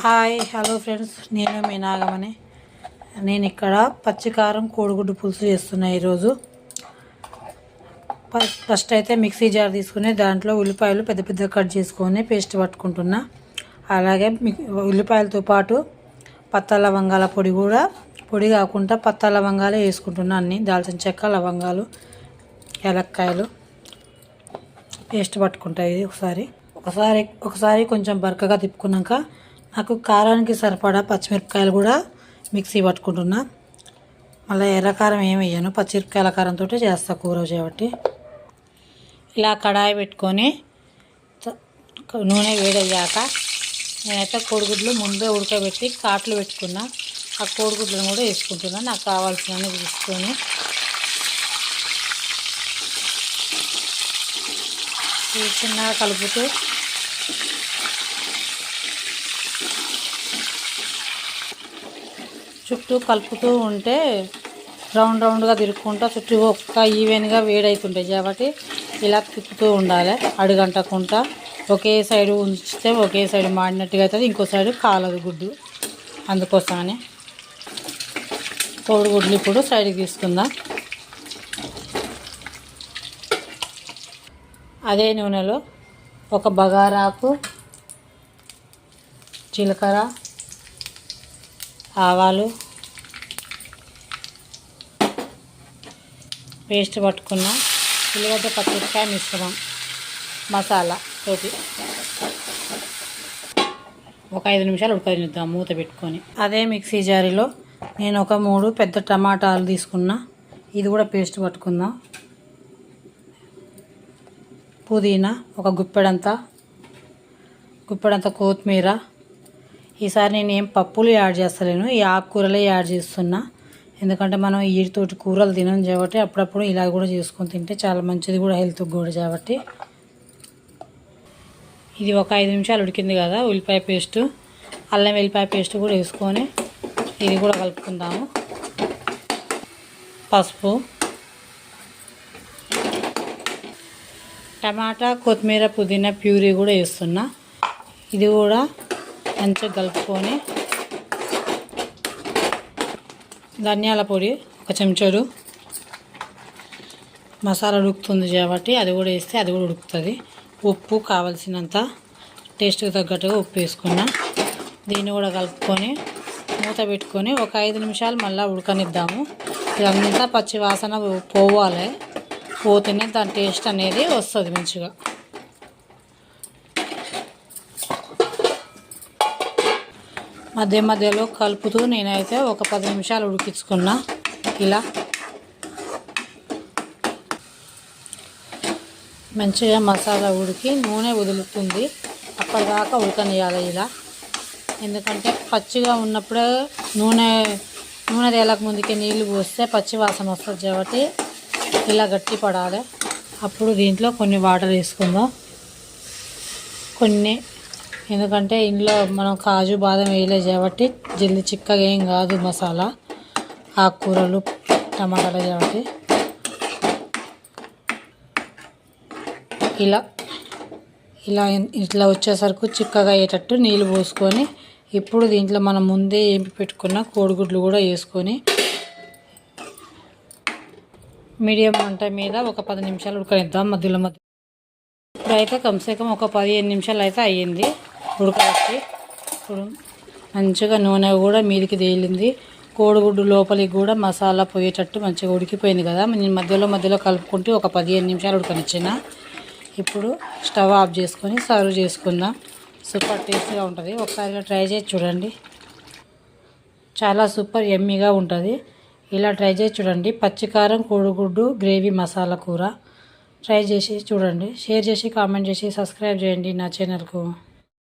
Hi hello friends, నేను మీ నాగమని. నేను ఇక్కడ పచ్చికారం కోడిగుడ్డు పులుసు చేస్తున్నా. ఈరోజు ఫస్ట్ అయితే మిక్సీ జార్ తీసుకుని దాంట్లో ఉల్లిపాయలు పెద్ద పెద్ద కట్ చేసుకొని పేస్ట్ పట్టుకుంటున్నా. అలాగే ఉల్లిపాయలతో పాటు పత్తా లవంగాల పొడి కాకుండా పత్తా లవంగాలే వేసుకుంటున్నా. అన్నీ దాల్చిన చెక్క, లవంగాలు, యాలక్కాయలు పేస్ట్ పట్టుకుంటాయి. ఒకసారి కొంచెం బరకగా తిప్పుకున్నాక నాకు కారానికి సరిపడా పచ్చిమిరపకాయలు కూడా మిక్సీ పట్టుకుంటున్నా. మళ్ళీ ఎర్రకారం ఏమి వేయను, పచ్చిమిరపకాయల కారంతో చేస్తా కూర చేయబట్టి. ఇలా కడాయి పెట్టుకొని నూనె వేడయ్యాక నేనైతే కోడిగుడ్లు ముందే ఉడకబెట్టి కాట్లు పెట్టుకున్నా. ఆ కోడిగుడ్లను కూడా వేసుకుంటున్నా. నాకు కావాల్సినవి తీసుకొని చిన్నగా కలుపుతూ చుట్టూ కలుపుతూ ఉంటే రౌండ్గా తిరుక్కుంటా చుట్టూ ఈవెన్గా వేడవుతుంటాయి కాబట్టి ఇలా తిప్పుతూ ఉండాలి. అడుగంటకుండా ఒకే సైడు ఉంచితే ఒకే సైడు మాడినట్టుగా అవుతుంది, ఇంకో సైడు కాలదు గుడ్డు. అందుకోసమని కోడిగుడ్లు ఇప్పుడు సైడ్కి తీసుకుందాం. అదే నూనెలో ఒక బగారాకు, జీలకర్ర, ఆవాలు, పేస్ట్ పట్టుకున్న ఉల్లిగడ్డ పచ్చిమిరపకాయ మిశ్రమం మసాలా తోటి ఒక 5 నిమిషాలు ఉడకనిద్దాం మూత పెట్టుకొని. అదే మిక్సీ జారీలో నేను ఒక 3 పెద్ద టమాటాలు తీసుకున్నా. ఇది కూడా పేస్ట్ పట్టుకుందాం. పుదీనా, ఒక గుప్పెడంతా కొత్తిమీర. ఈసారి నేను ఏం పప్పులు యాడ్ చేస్తలేను, ఈ ఆకుకూరలే యాడ్ చేస్తున్నా. ఎందుకంటే మనం వీటితోటి కూరలు తినం కాబట్టి అప్పుడప్పుడు ఇలా కూడా చేసుకొని తింటే చాలా మంచిది కూడా, హెల్త్కి కూడా కాబట్టి. ఇది ఒక 5 నిమిషాలు ఉడికింది కదా. ఉల్లిపాయ పేస్టు, అల్లం వెల్లిపాయ పేస్ట్ కూడా వేసుకొని ఇది కూడా కలుపుకుందాము. పసుపు, టమాటా, కొత్తిమీర, పుదీనా ప్యూరీ కూడా వేస్తున్నా. ఇది కూడా మంచిగా కలుపుకొని ధనియాల పొడి ఒక చెంచాడు, మసాలా ఉడుకుతుంది కాబట్టి అది కూడా వేస్తే అది కూడా ఉడుకుతుంది. ఉప్పు కావాల్సినంత టేస్ట్కి తగ్గట్టుగా ఉప్పు వేసుకున్నా. దీన్ని కూడా కలుపుకొని మూత పెట్టుకొని ఒక 5 నిమిషాలు మళ్ళీ ఉడకనిద్దాము. ఇదంతా పచ్చి వాసన పోవాలి, పోతేనే దాని టేస్ట్ అనేది వస్తుంది మంచిగా. మధ్యలో కలుపుతూ నేనైతే ఒక 10 నిమిషాలు ఉడికించుకున్నా. ఇలా మంచిగా మసాలా ఉడికి నూనె వదులుతుంది, అప్పటిదాకా ఉడకనియాలి ఇలా. ఎందుకంటే పచ్చిగా ఉన్నప్పుడే నూనె తేలక ముందుకే నీళ్ళు పోస్తే పచ్చి వాసన వస్తుంది కాబట్టి ఇలా గట్టి పడాలి. అప్పుడు దీంట్లో కొన్ని వాటర్ వేసుకుందాం, కొన్ని. ఎందుకంటే ఇందులో మనం కాజు బాదం వేయలేదు కాబట్టి జల్ది చిక్కగా ఏం కాదు మసాలా, ఆకుకూరలు టమాటాలు కాబట్టి. ఇట్లా వచ్చేసరికి చిక్కగా అయ్యేటట్టు నీళ్ళు పోసుకొని ఇప్పుడు దీంట్లో మనం ముందే ఏంపి పెట్టుకున్న కోడిగుడ్లు కూడా వేసుకొని మీడియం మంట మీద ఒక 10 నిమిషాలు ఉడకనిద్దాం. మధ్యలో ఇప్పుడైతే కమ్సేకం ఒక 15 నిమిషాలు అయితే అయ్యింది ఉడకబెట్టి. ఇప్పుడు మంచిగా నూనె కూడా మీదికి తేలింది, కోడిగుడ్డు లోపలికి కూడా మసాలా పోయేటట్టు మంచిగా ఉడికిపోయింది కదా. నేను మధ్యలో కలుపుకుంటూ ఒక 15 నిమిషాలు ఉడకనిచ్చిన. ఇప్పుడు స్టవ్ ఆఫ్ చేసుకొని సర్వ్ చేసుకుందాం. సూపర్ టేస్టీగా ఉంటుంది. ఒకసారి ట్రై చేసి చూడండి, చాలా సూపర్ యమ్మీగా ఉంటుంది. ఇలా ట్రై చేసి చూడండి. పచ్చికారం కోడిగుడ్డు గ్రేవీ మసాలా కూర ట్రై చేసి చూడండి. షేర్ చేసి కామెంట్ చేసి సబ్స్క్రైబ్ చేయండి నా ఛానల్కు.